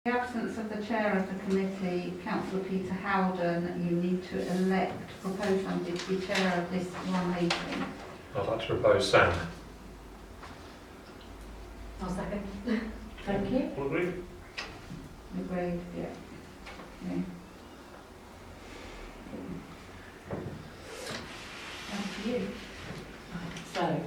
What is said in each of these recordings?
In the absence of the chair of the committee, Councillor Peter Howden, you need to propose somebody to be chair of this one meeting. I'd like to propose Sam. I'll second. Thank you. All agree? Agreed, yeah. Yeah. Thank you. So,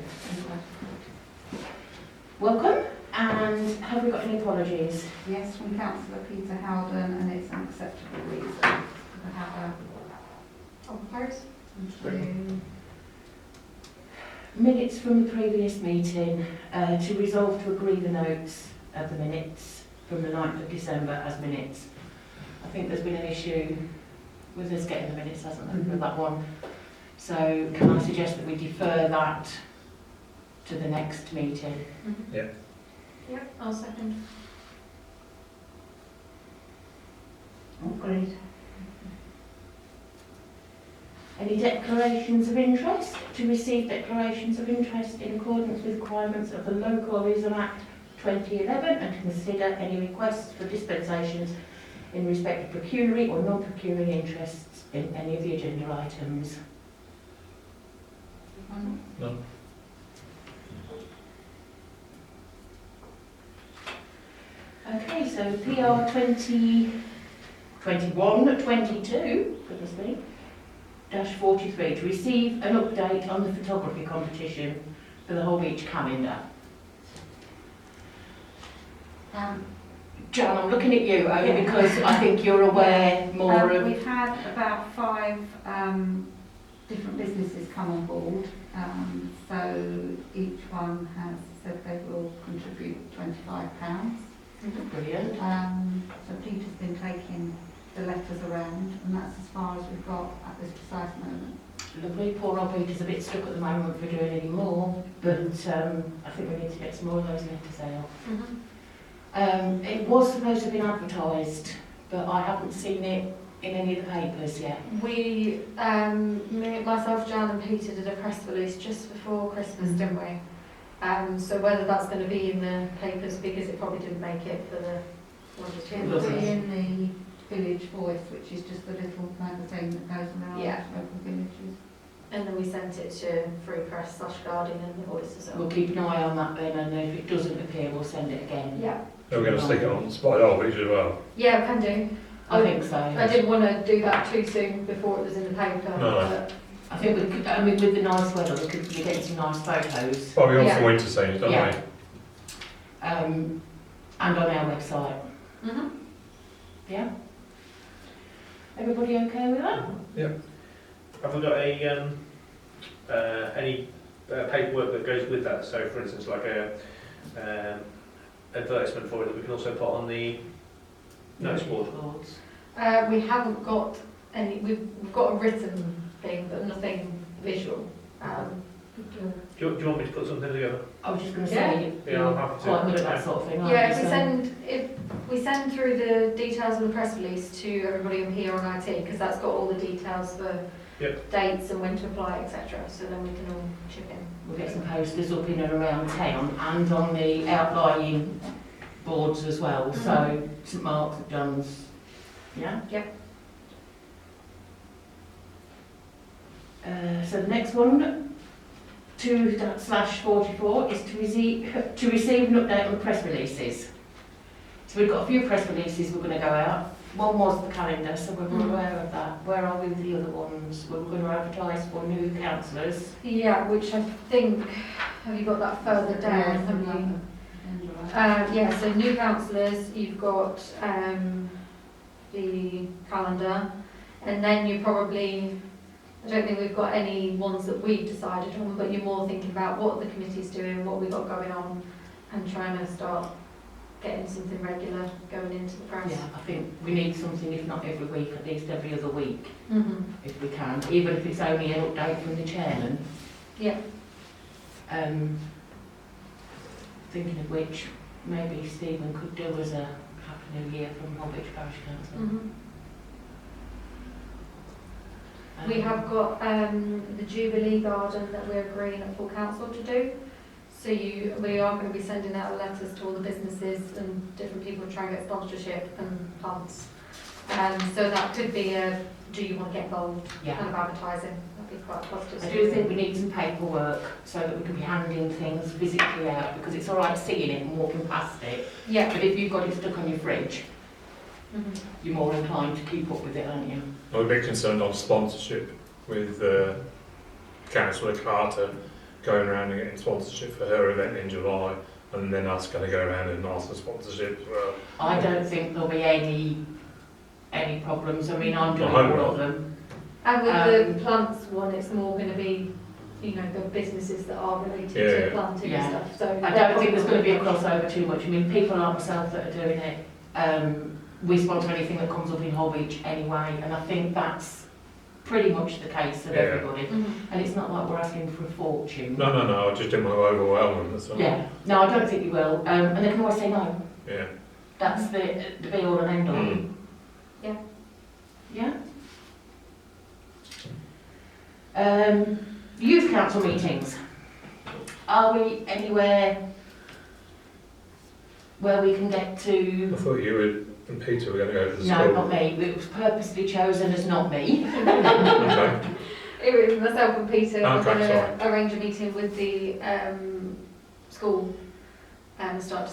welcome, and have we got any apologies? Yes, from Councillor Peter Howden, and it's an acceptable reason. We have I'll propose. Minutes from the previous meeting, to resolve to agree the notes of the minutes from the 9th of December as minutes. I think there's been an issue with us getting the minutes, hasn't there, for that one. So can I suggest that we defer that to the next meeting? Yeah. Yeah, I'll second. agreed. Any declarations of interest? To receive declarations of interest in accordance with requirements of the Local Tourism Act 2011 and to consider any requests for dispensations in respect of pecuniary or non-pecuniary interests in any of the agenda items. No. Okay, so PR 2021-22, goodness me, -43, to receive an update on the photography competition for the whole beach calendar. Jan, I'm looking at you only because I think you're aware more of... We've had about 5 different businesses come on board, so each one has said they will contribute £25. Brilliant. So Peter's been taking the letters around, and that's as far as we've got at this precise moment. Lovely. Poor old Peter's a bit stuck at the moment for doing any more, but I think we need to get some more of those letters out. It was supposed to have been advertised, but I haven't seen it in any of the papers yet. We, myself, Jan and Peter did a press release just before Christmas, didn't we? So whether that's going to be in the papers, because it probably didn't make it for the It'll be in the Village Voice, which is just the little magazine that goes around local villages. And then we sent it to Free Press / Guardian and the Voice as well. We'll keep an eye on that then, and if it doesn't appear, we'll send it again. Yeah. So we're going to stick it on Spotted Old Beach as well? Yeah, can do. I think so. I didn't want to do that too soon before it was in the paper. No. But I think we could, I mean, with the nice weather, we could be getting some nice photos. Well, we're on Yeah. for winter scenes, don't Yeah. we? And on our website. Yeah? Everybody okay with that? Have we got any paperwork that goes with that? So, for instance, like a advertisement for it that we can also put on the notice board. we haven't got any. We've got a written thing, but nothing visual. Do you want me to put something together? I was just going to Yeah. say, Yeah, you're I'm happy to. quite good at that sort of thing, aren't Yeah, you? if we send through the details of the press release to everybody in PR and IT, because that's got all the details for dates and when to apply, etc. So then we can all chip in. We'll get some posters up in and around town and on the outlying boards as well. So St Mark's, St John's, yeah? Yep. So the next one, 2/44, is to receive an update on the press releases. So we've got a few press releases we're going to go out. One was the calendar, so we're aware of that. Where are we with the other ones? We're going to advertise for new councillors. Yeah, which I think, have you got that further down? Have you? Yeah, so new councillors, you've got the calendar, and then you probably, I don't think we've got any ones that we've decided on, but you're more thinking about what the committee's doing, what we've got going on, and trying to start getting something regular going into the press. Yeah, I think we need something, if not every week, at least every other week, if we can, even if it's only an update from the chairman. Yeah. Thinking of which, maybe Stephen could do as a Happy New Year from Holbeach Parish Council. We have got the Jubilee Garden that we're agreeing at full council to do. So we are going to be sending out letters to all the businesses and different people trying to get sponsorship and punts. So that could be do you want to get involved Yeah. kind of advertising? That'd be quite positive. I do think we need some paperwork so that we can be handing things physically out, because it's all right seeing it and walking past it, Yeah. but if you've got it stuck on your fridge, Mhm. you're more inclined to keep up with it, aren't you? I'm a bit concerned on sponsorship with Councillor Carter going around and getting sponsorship for her event in July, and then us going to go around and ask for sponsorship as well. I don't think there'll be any problems. I mean, I'm doing I hope all of not. them. And with the plants one, it's more going to be, you know, the businesses that are related to Yeah. planting Yeah. and stuff. So I don't think there's going to be a crossover too much. I mean, people like myself that are doing it, we sponsor anything that comes up in Holbeach anyway, and I think that's pretty much the case of Yeah. everybody. Mhm. And it's not like we're asking for a fortune. No, I just didn't want to overwhelm them, that's all. Yeah, no, I don't think you will. And they can always say no. Yeah. That's the be all and end all. Mm. Yeah? Youth council meetings. Are we anywhere where we can get I to? thought you and Peter were going to go to the No, school. not me. It was purposely chosen as not me. Okay. It was myself and Peter were Okay, going to arrange a meeting with the school and start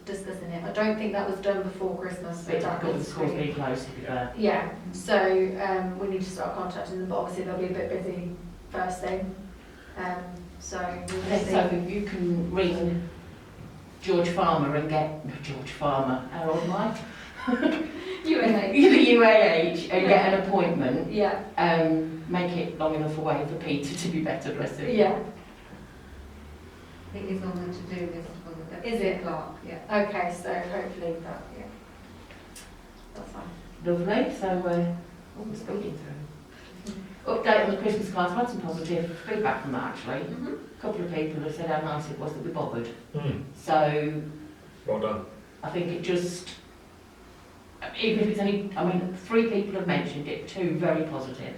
discussing it. I don't think that was done before Christmas. But It's that because the was school's being closed, to be fair. yeah, so we need to start contacting them, but obviously they'll be a bit busy first thing. So we'll Okay, see. so if you can ring George Farmer and get how old am I? UNA. The UAH and get an appointment. Yeah, Make it long enough away for Peter to be better dressed. yeah. It is on the to-do list for the Is deputy it? clerk, yeah. Okay, so hopefully that, yeah. That's fine. Lovely, so we're speeding through. Update on the Christmas cards. I've had some positive feedback from that actually. Mhm. A couple of people have said how nice it was that we bothered. Mm. So Well done. I think it just, even if it's only, I mean, 3 people have mentioned it, 2 very positive.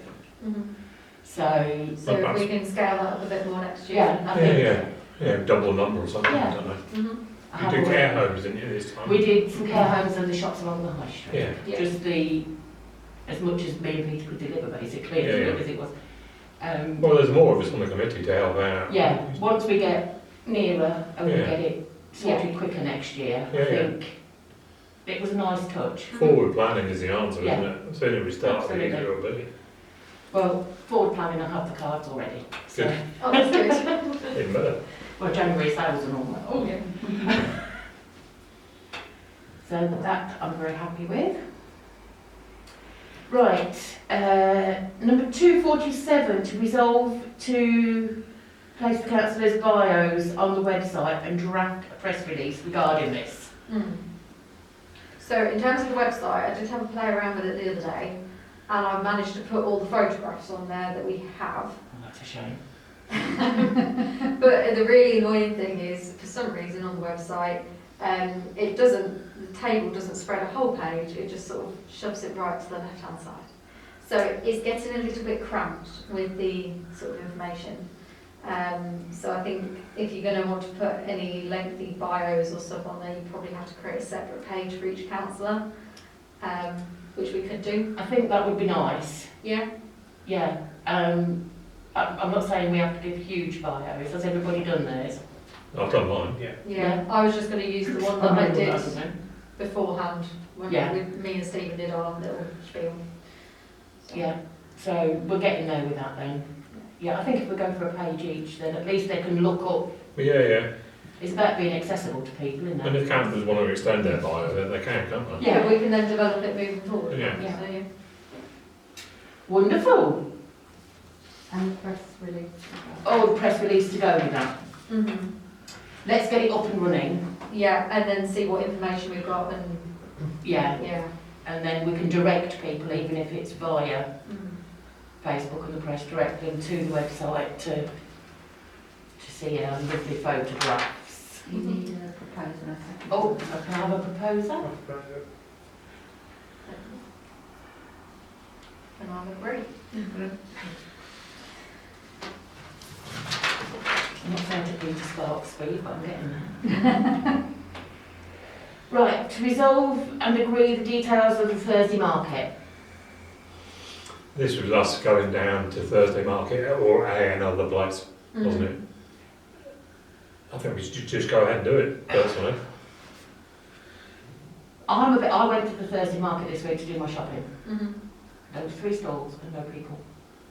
Mhm. So So if we can scale that up a bit more next year. yeah, I think Yeah, double number or something, Yeah. I don't know. Mhm. I You have do already- care homes, didn't you, this time? We did some care homes and the shops along the high street. Yeah. Yeah. Just as much as me and Peter could deliver basically, Yeah, as yeah. good as it was. Well, there's more of us on the committee to help out. Yeah, once we get nearer and we Yeah. get it sorted quicker next year, Yeah, I yeah. think it was a nice touch. Forward planning is the answer, Yeah. isn't it? The sooner we start, the Absolutely. easier it'll be. Well, forward planning, I have the cards already. So, Good. Oh, that's good. Even better. well, January sales and all that. Oh, yeah. So that I'm very happy with. Right, number 247, to resolve to place the councillors' bios on the website and draft a press release regarding this. Mm. So in terms of the website, I did have a play around with it the other day, and I managed to put all the photographs on there that we have. Oh, that's a shame. But the really annoying thing is, for some reason on the website, the table doesn't spread a whole page, it just sort of shoves it right to the left-hand side. So it's getting a little bit cramped with the sort of information. So I think if you're going to want to put any lengthy bios or stuff on there, you probably have to create a separate page for each councillor, which we could do. I think that would be nice. Yeah? Yeah. I'm not saying we have to give huge bios. Has everybody done theirs? I've done mine. Yeah. Yeah. I was just going to use the one that I did beforehand when Yeah. me and Stephen did our little spiel. So, Yeah. So we're getting there with that then. Yeah, I think if we go for a page each, then at least they can look up. Yeah. It's about being accessible to people, isn't And it? if councillors want to extend their bio, then they can, can't they? Yeah, we can then develop it moving forward. Yeah. Yeah. So, yeah. Wonderful. And the press release. Oh, the press release to go with that. Mhm. Let's get it up and running. Yeah, and then see what information we've got and, Yeah. yeah. And then we can direct people, even if it's via Mhm. Facebook and the press, direct them to the website to see our lovely photographs. You need a proposer, I think. Oh, I can have a proposer. And I agree. I'm not saying to Peter Sparks. speed, but I'm getting there. Right, to resolve and agree the details of the Thursday market. This was us going down to Thursday Market or another place, wasn't it? I think we should just go ahead and do it, personally. I went to the Thursday market this week to do my shopping. Mm-hmm. There was 3 stalls and no people.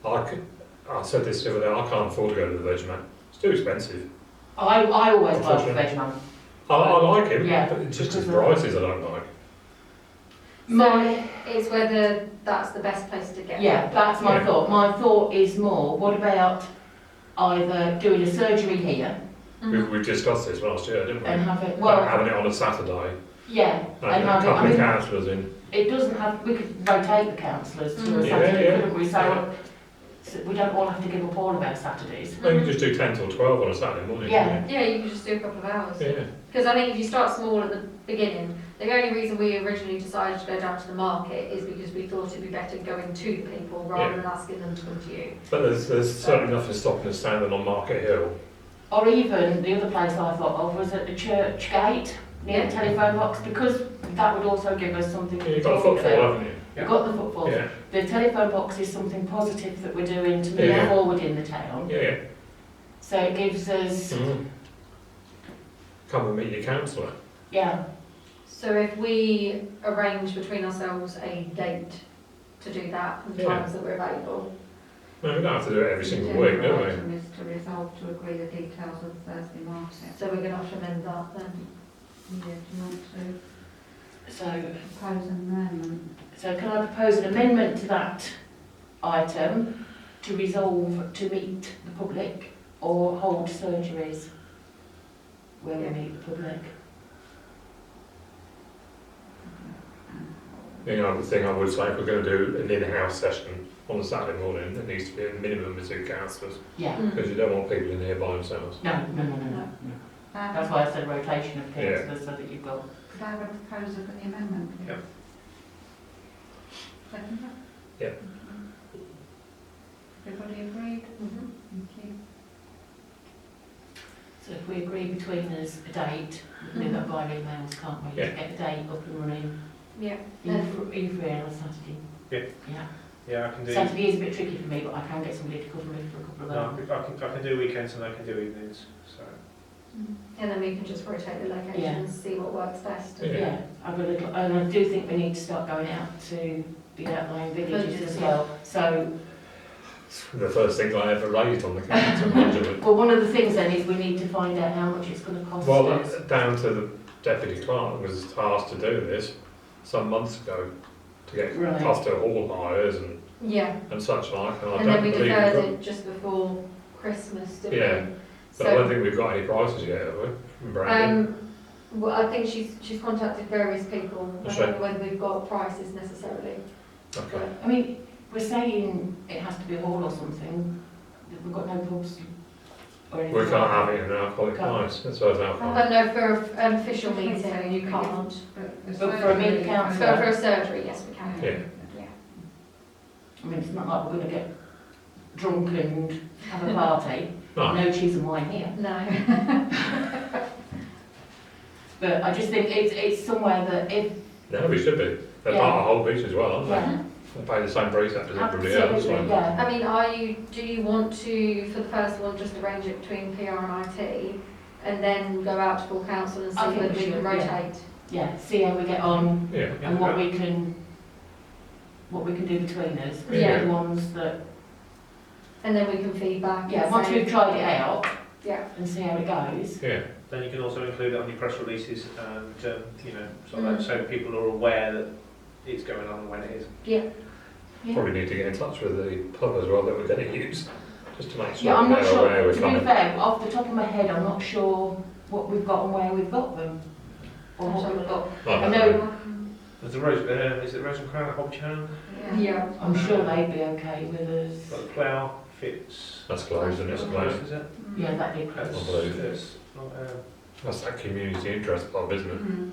I said this the other day, I can't afford to go to the Veg Man. It's too expensive. I always buy the Unfortunately. veg man. I like him, Yeah, but it's just his because prices I don't like. So it's whether that's the best place to get. Yeah, that's my Yeah. thought. My thought is more, what about either doing a surgery here We discussed this last year, didn't we? and have it, Like well, having it on a Saturday, yeah, and and a have it, couple I of mean, councillors in. it doesn't have, we could rotate the councillors to a Mm. Saturday, Yeah, yeah. couldn't we? So we don't all have to give up all of our Saturdays. Well, you can just do 10 till 12 on a Saturday morning. Yeah. Yeah, you can just do a couple of hours. Yeah. Because I think if you start small at the beginning, the only reason we originally decided to go down to the market is because we thought it'd be better going to the people rather Yeah. than asking them to come to you. But there's certainly nothing stopping us standing on Market Hill. Or even, the other place I thought of was at the church gate, near the telephone box, because that would also give us something Yeah, to you've got a talk footfall, about. haven't you? We've got the footfall. Yeah, The telephone box is something positive that we're doing to move Yeah. forward in the town. yeah, yeah. So it gives us, Come and meet your councillor. yeah, So if we arrange between ourselves a date to do that and Yeah. times that we're available. No, we don't have to do it every single The week, general do we? item is to resolve to agree the details of the Thursday market. So we're going to have to amend that then. Yeah, do you want to so, propose an amendment? so can I propose an amendment to that item to resolve to meet the public or hold surgeries where we Yeah. meet the public? The other thing I would say, if we're going to do an in-house session on a Saturday morning, there needs to be a minimum of 2 councillors, Yeah, because you don't want people in here by themselves. no. That's why I said rotation of Yeah. councillors so that you've got, Could I have a proposal for the amendment, please? Yep. Second? Yep. Everybody agreed? Mhm. Thank you. so if we agree between us a date, we can do that via emails, can't we? Yeah. To get the date up and running. Yeah. Are you free on Saturday? Yeah. Yeah. Yeah, I can do. Saturday is a bit tricky for me, but I can get somebody to cover me for a couple of No, hours. I can do weekends and I can do evenings. So And then we can just rotate the locations, see what works best. Yeah. Yeah, I've got a little, and I do think we need to start going out to the outlying villages as well. So, The first thing I ever raised on the council management. well, one of the things then is we need to find out how much it's going to cost Well, us. down to the deputy clerk was tasked to do this some months ago, to get Right. cost of hall hires Yeah. and such like, and I And don't then we believe deferred we've it just before Christmas, didn't Yeah. we? but I don't So, think we've got any prices yet, have we? From Brandon? well, I think she's contacted various people. I That's don't know whether we've got prices necessarily. Okay. I mean, we're saying it has to be a hall or something. We've got no pubs or anything. We can't like have that. it in an alcoholic Can't. price, that's why it's alcohol. But no, for an official meeting, you can't. But for a meeting council- For a surgery, yes, we can. Yeah. Yeah. I mean, it's not like we're going to get drunk and have a party. No, No cheese and wine here. No. But I just think it's somewhere that if, no, we should be. They're Yeah. part of Whole Beach as well, aren't they? yeah, They pay the same precepts as everybody else. absolutely, So. yeah. I mean, do you want to, for the first one, just arrange it between PR and IT, and then go out to full council and see I think whether we we can should, yeah. rotate? Yeah, see how we get on Yeah. and what we can do between us. Yeah. The ones that, And then we can feedback. yeah, and once say- we've tried it out Yeah. and see how it goes. Yeah. then you can also include it on your press releases and so Mm. that so people are aware that it's going on and when it is. Yeah. Yeah. Probably need to get in touch with the pub as well that we're going to use, just to make sure Yeah, I'm not they're aware sure, we're to be coming. fair, off the top of my head, I'm not sure what we've got and where we've got them. Or what we've got. I know, There's a Rose, is it Rose and Crown at Hobchan? Yeah. I'm sure they'd be okay with us. Got the Plough, Fitz. That's closed, and it's closed. Is it? Yeah, that'd be That's, close. believe. that's not, That's that community interest pub, isn't it? Mm-hmm.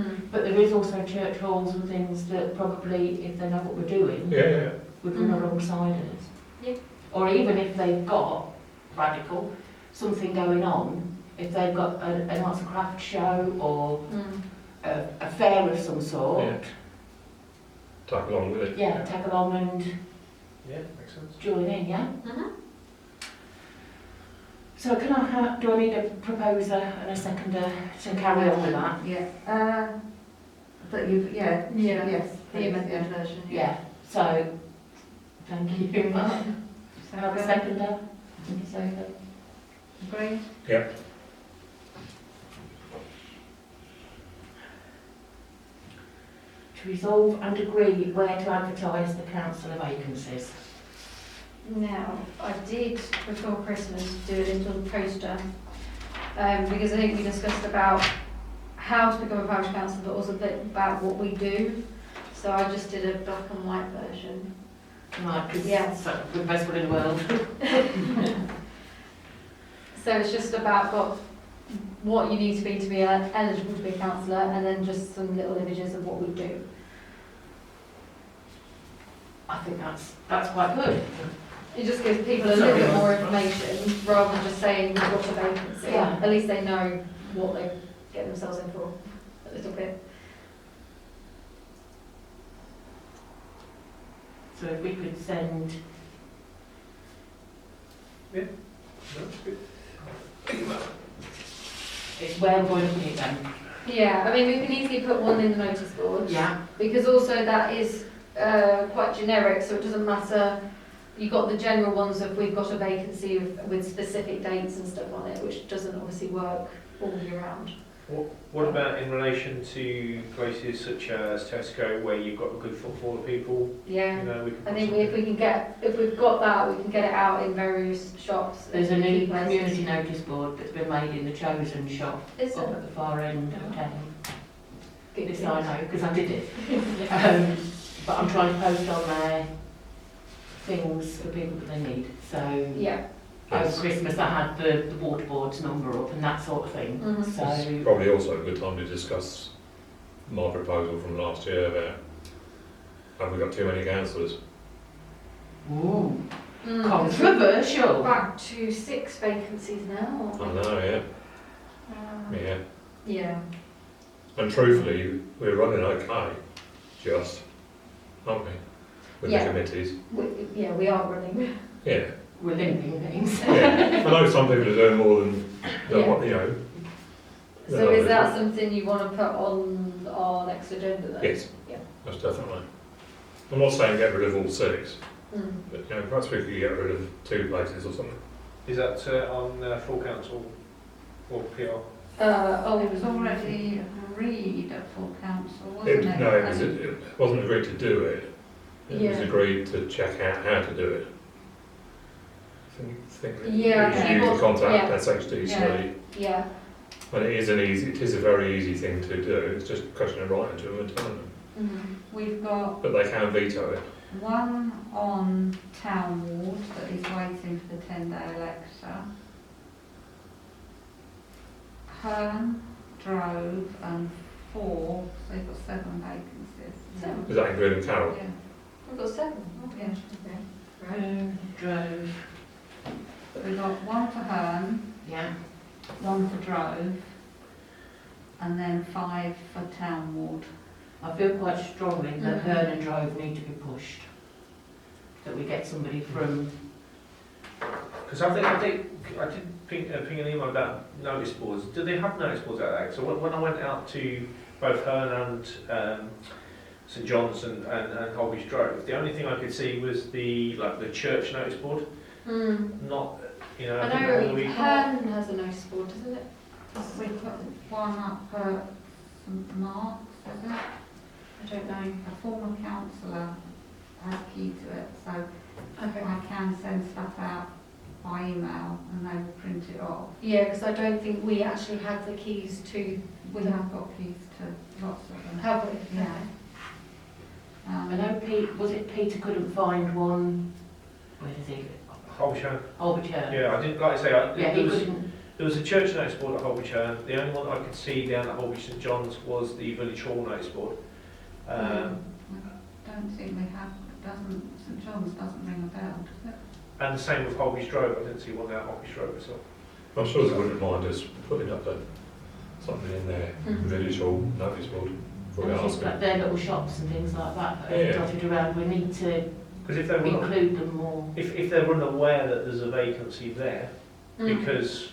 Mm. But there is also church halls and things that probably, if they know what we're doing, Yeah, yeah. would run alongside us. Yeah. Or even if they've got, radical, something going on if they've got an arts and craft show or Mm. a fair of some sort, Yeah. Tag along with it. yeah, tag along and Yeah, makes sense. join in, yeah? Mhm. So can do I need a proposer and a seconder to carry on with that? Yeah. That you've, yeah. Yeah. Yes. The please, amended yeah. version. Yeah, so, thank you, Mark. Have a seconder? Second. Agree? Yep. To resolve and agree where to advertise the council vacancies. Now, I did before Christmas do a little poster because I think we discussed about how to become a parish council, but also a bit about what we do. So I just did a black and white version. Right, 'cause Yeah. it's like the best one in the world. So it's just about what you need to be eligible to be a councillor, and then just some little images of what we do. I think that's quite good. It just gives people a little bit more information rather than just saying we've got a vacancy. Yeah. At least they know what they get themselves in for a little bit. So if we could send, No, that's good. it's where we're going to put it then. Yeah, I mean we can easily put one in the notice board Yeah. because also that is quite generic, so it doesn't matter. You've got the general ones of we've got a vacancy with specific dates and stuff on it, which doesn't obviously work all year round. What about in relation to places such as Tesco, where you've got a good footfall of people? Yeah. You know, we can. I think if we've got that, we can get it out in various shops. There's a and new key places. community notice board that's been made in the Chosen shop Is up it? at the far end of town. Good. This I know, because I did it. But I'm trying to post on there things for people that they need. So Yeah. over Yes. Christmas I had the water board's number up and that sort of thing. Mhm. It's So probably also a good time to discuss my proposal from last year about have we got too many councillors? ooh, Mm. controversial. Back to 6 vacancies now. I know, yeah. Yeah. Yeah. And truthfully, we're running okay, just, aren't we? With Yeah. the committees. Yeah, we are running. Yeah. We're limping things. Yeah. I know some people are doing more than Yeah. what, you know. So is that something you want to put on our next agenda then? Yes. Yeah. Most definitely. I'm not saying get rid of all 6, Mm. but you know, perhaps we could get rid of 2 places or something. Is that on full council or PR? It was already agreed at full council, wasn't it? No, it wasn't agreed to do it. It was Yeah. agreed to check out how to do it. I think that Yeah, you people- to contact yeah. SHDC, Yeah. and it is a very easy thing to do. It's just a question of writing to them and telling them. Mm. We've got But they can veto it. one on town ward that is waiting for the 10-day elector. Herne, Drove and 4, so you've got 7 vacancies. 7? Is that including Carol? Yeah. We've got 7. Okay. Yeah. Okay. Drove. We've got one for Herne, Yeah. one for Drove, and then 5 for town ward. I feel quite strongly that Mhm. Herne and Drove need to be pushed. That we get somebody from, Because I did ping an email about notice boards. Do they have notice boards out there? So when I went out to both Herne and St John's and Holby's Drove, the only thing I could see was the church notice board. Mm. Not, you know. I think know all the week- Herne has a notice board, doesn't it? We put one up at St Mark's, is it? I don't know. A former councillor has key to it, so Okay. I can send stuff out by email and they will print it off. Yeah, because I don't think we actually have the keys to. We have got keys to lots of them. Have we? Yeah. I know Peter couldn't find one, where does he? Holby Churn. Holby Churn. Yeah, I didn't, like I say, Yeah, he couldn't, there was a church notice board at Holby Churn. The only one I could see down at Holby St John's was the village hall notice board. I don't think we have, St John's doesn't ring a bell, does it? And the same with Holby's Drove. I didn't see one down at Holby's Drove myself. I'm sure they wouldn't mind us putting up something in there, village hall notice board, for And we I think ask that them. their little shops and things like that that Yeah. are dotted around, we need to Because if they're include them more. if they're unaware that there's a vacancy there, because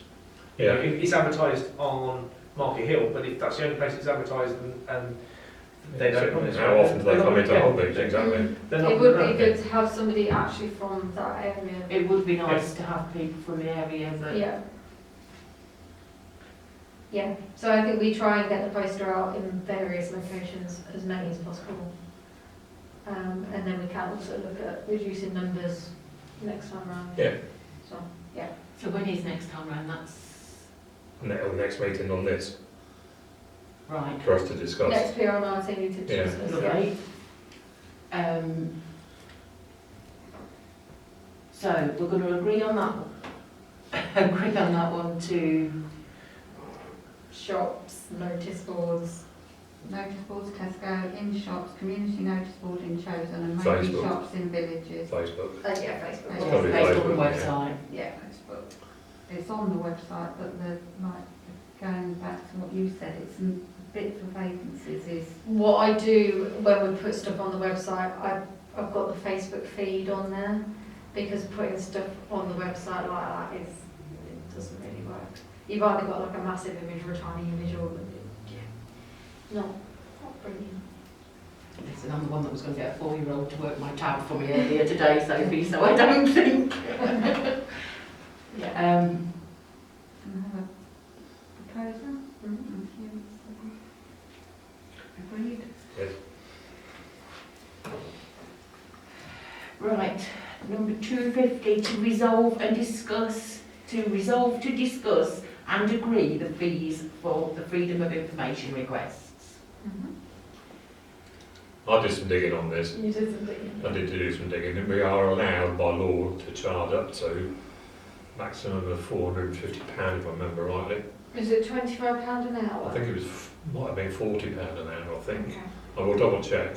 you know, Yeah, if it's advertised on Market Hill, but if that's the only place it's advertised and they don't come this how way, often do they they're come not into gonna Holbeach, get- exactly? They're not It would gonna be get- good to have somebody actually from that area. It would be nice to have people from the area that... Yeah. Yeah, so I think we try and get the poster out in various locations, as many as possible. And then we can also look at reducing numbers next time round. Yeah. So, So when is next time round? That's Next meeting on this, right. for us to discuss. next PR19 we could Yeah. discuss, yeah. Lovely. So we're going to agree on that. Agree on that one to... Shops, notice boards. Notice boards, Tesco, in shops, community notice board in chosen, and maybe Facebook. shops in villages. Facebook. Yeah, Facebook. It's gotta be based on the Facebook, yeah. website. Yeah, Facebook. It's on the website, but going back to what you said, it's a bit for vacancies is, What I do when we put stuff on the website, I've got the Facebook feed on there, because putting stuff on the website like that it doesn't really work. You've either got like a massive image or a tiny image, or not brilliant. Listen, I'm the one that was going to get a 4-year-old to work my tab for me earlier today, Sophie, so I don't think... Yeah. can I have a proposal? Mhm. Agreed? Yes. Right, number 250, to resolve to discuss and agree the fees for the Freedom of Information requests. I did some digging on this. You did some digging. I did do some digging, and we are allowed by law to charge up to maximum of £450, if I remember rightly. Is it £25 an hour? I think it was, might have been £40 an hour, I think. Okay. I will double check.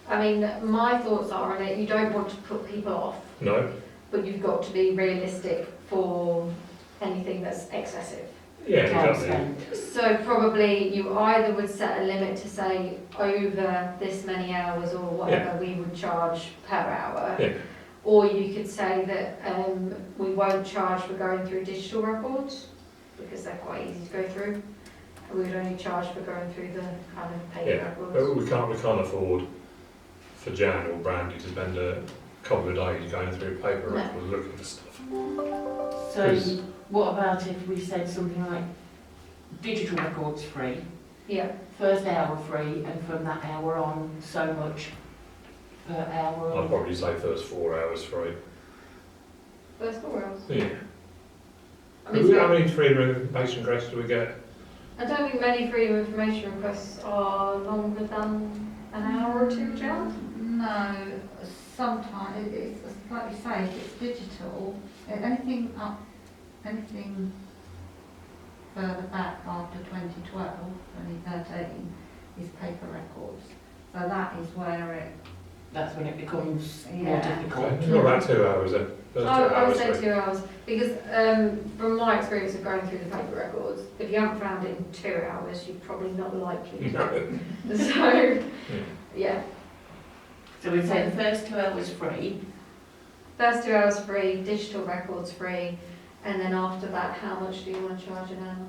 I mean, my thoughts are on it, you don't want to put people off, No? but you've got to be realistic for anything that's excessive. Yeah, exactly. 10%. So probably you either would set a limit to say over this many hours or whatever we would charge per hour. Yeah. Or you could say that we won't charge for going through digital records because they're quite easy to go through. And we would only charge for going through the kind of paper Yeah, records. but we can't afford for Jan or Brandy to spend a couple of days going through paper No. records looking for stuff. So Yes. what about if we said something like digital records free, Yeah, first hour free, and from that hour on so much per hour? I'd probably say first 4 hours free. first 4 hours. Yeah. I mean, How many freedom of information requests do we get? I don't think many freedom of information requests are longer than an hour or two, Jan. No, sometimes it's like you say, if it's digital, anything further back after 2012, 2013 is paper records. So that is where That's when it becomes more Yeah. difficult. What about 2 hours then? First 2 I would hours say free. 2 hours, because from my experience of going through the paper records, if you haven't found it in 2 hours, you're probably not likely to. No. So, yeah, So we'd say the first 2 hours free, first 2 hours free, digital records free, and then after that, how much do you want to charge an hour?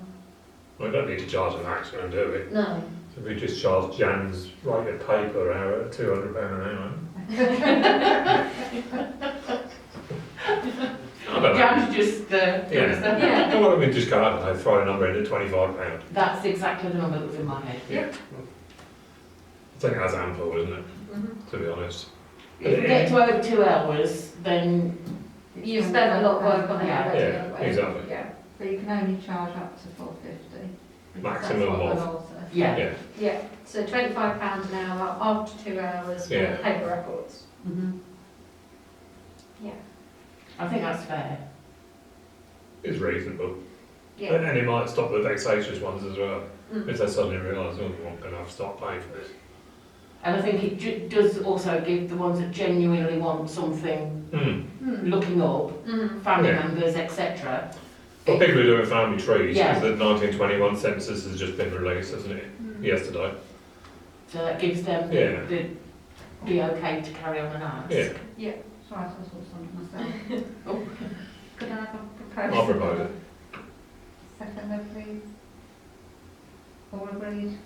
We don't need to charge a maximum, do we? No. So we just charge Jan's rate of pay per hour at £200 an hour. I don't know. Jan's just Yeah. Yeah. Why don't we just go, I don't know, throw a number in at £25? That's exactly the number that was in my head. Yeah. I think that's ample, isn't it, Mhm. to be honest? If we get to over 2 hours, then You've spent a lot of work on it Yeah. already Yeah, anyway. exactly. Yeah. but you can only charge up to 450. because Maximum that's what of. the law says. yeah. Yeah. Yeah, so £25 an hour after 2 hours for Yeah. paper records. Mhm. I think that's fair. It's reasonable. Yeah. And it might stop the vexatious ones as well, Mm. if they suddenly realise, oh, we're not going to have to start paying for this. And I think it does also give the ones that genuinely want something Mm. Hmm. looking up, Mhm. family Yeah. members, etc., Well, people are doing family trees Yeah. because the 1921 census has just been released, hasn't it? Yesterday. So that gives them Yeah. the okay to carry on and ask. Yeah. Sorry, I saw something myself. Oh. Could I have a proposal? I'll propose it. Second though, please. All agreed?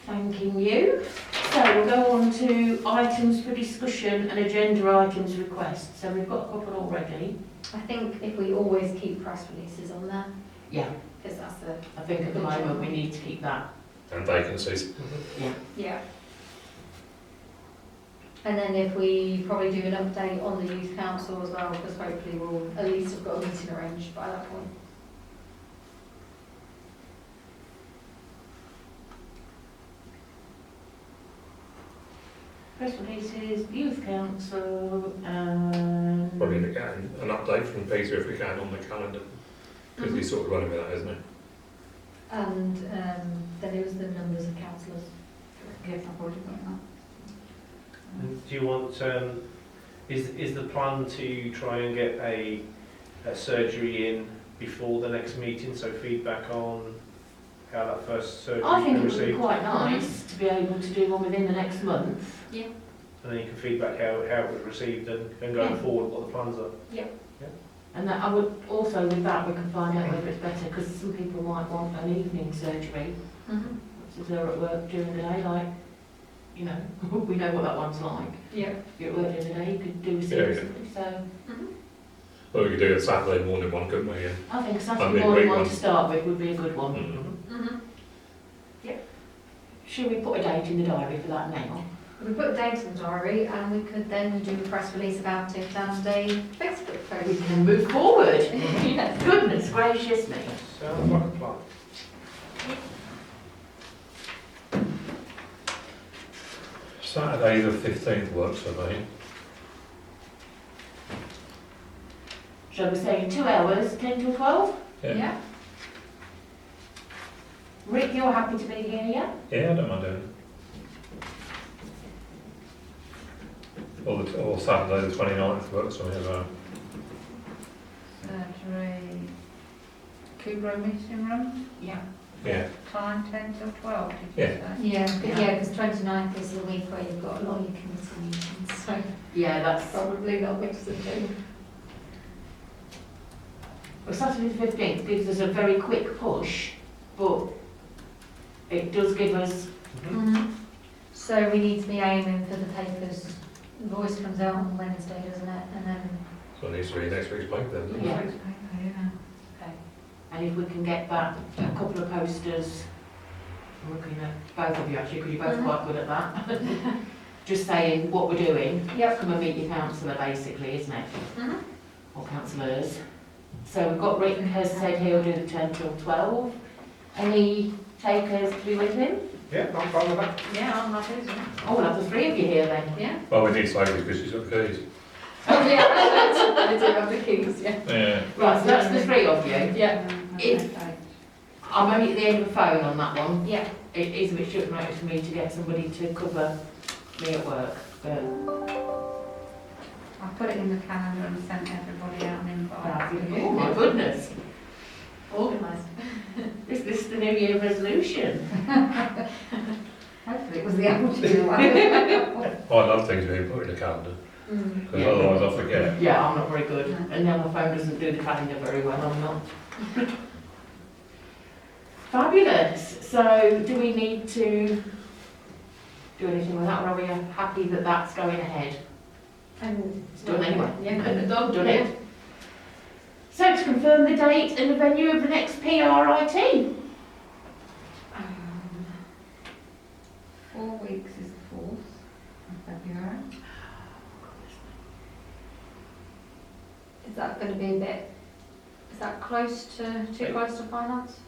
Thanking you. So we'll go on to items for discussion and agenda items requests. So we've got a couple already. I think if we always keep press releases on there, Yeah, because that's the, I think at the moment we need to keep that. And vacancies. yeah. And then if we probably do an update on the youth council as well, because hopefully we'll at least have got a meeting arranged by that point. Press releases, youth council, and... Probably an update from Peter if we can on the calendar. Because he's sort of running with that, isn't he? And then it was the numbers of councillors. Yes, I've already got that. And do you want, is the plan to try and get a surgery in before the next meeting, so feedback on how that first surgery I think was it would be received? quite nice to be able to do one within the next month. And then you can feedback how it was received and going Yeah. forward what the plans are. And that I would also with that we can find out whether it's better because some people might want an evening surgery. If they're at work during the day, like, you know, we know what that one's like. Yeah. If you're at work during the day, you could do a Yeah, seriously. So Well, we could do a Saturday morning one, couldn't we? Yeah. I think I Saturday mean, morning great one one. to start with would be a good one. Mm. Should we put a date in the diary for that now? We put a date in the diary and we could then do a press release about it and a Facebook post. We can move forward. Yes. Goodness gracious me. Sounds like a plan. Saturday the 15th works for me. Shall we say 2 hours, 10 till 12? Yeah. Rick, you're happy to be here, yeah? Yeah, I don't mind doing it. Or Saturday the 29th works for me as well. Surgery, Kubro meeting room, Yeah. Yeah. time 10 till 12, did you Yeah. say? Yeah, because 29th is the week where you've got a lot of your committee meetings, so Yeah, that's... probably not much to do. Well, Saturday the 15th gives us a very quick push, but it does give us... So we need to be aiming for the papers. The voice comes out on Wednesday, doesn't it? And then So it needs to be next week's paper then, doesn't it? Yeah. Yeah. Okay. And if we can get that, a couple of posters, I'm looking at both of you actually, because you're both quite good at that. Just saying what we're doing. Yep. Come and meet your councillor basically, isn't it? Or councillors. So we've got Rick has said he'll do the 10 till 12. Any takers to be with him? Yeah, I'm fine with that. Yeah, I'm happy with that. Oh, we'll have the 3 of you here then. Yeah. Well, we need Sophie because she's got the keys. Oh yeah, I do have the keys, yeah. Yeah. Right, so that's the 3 of you. Yeah. If- I'm only at the end of the phone on that one. Yeah. It is a bit short notice for me to get somebody to cover me at work, but I put it in the calendar and sent everybody out an invite. oh my goodness, Organised. is this the New Year resolution? Hopefully it was the Aboriginal one. I love things being put in the calendar because Yeah. otherwise I forget. Yeah, I'm not very good, and now my phone doesn't do the calendar very well, I'm not. Fabulous, so do we need to do anything with that, or are we happy that that's going ahead? And It's done anyway. Yeah. Done it. So to confirm the date and the venue of the next PRIT. 4 weeks is the 4th of February. Is that going to be a bit? Is that too close to finance?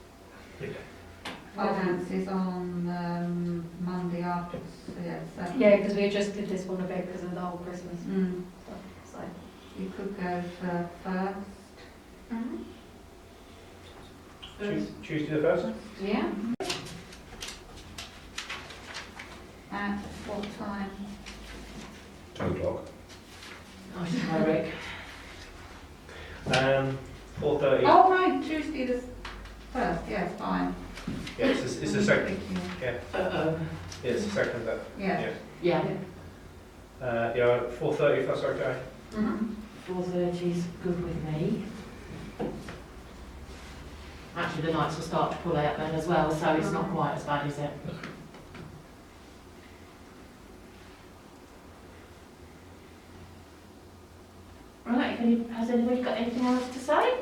Finance is on Monday after, so Yeah, because we just did this one a bit because of the whole Christmas stuff. So. you could go for first. Tuesday the 1st? Yeah. At what time? 2 o'clock. I question by Rick. 4:30. Oh, right, Tuesday the 1st, yes, fine. Yeah, it's the second. Uh-oh. Yeah, it's the second. Yeah. Yeah, Yeah, 4:30 if that's okay. Mhm. 4:30 is good with me. Actually, the lights will start to pull out then as well, so it's not quite as bad, is it? Right, has anybody got anything else to say?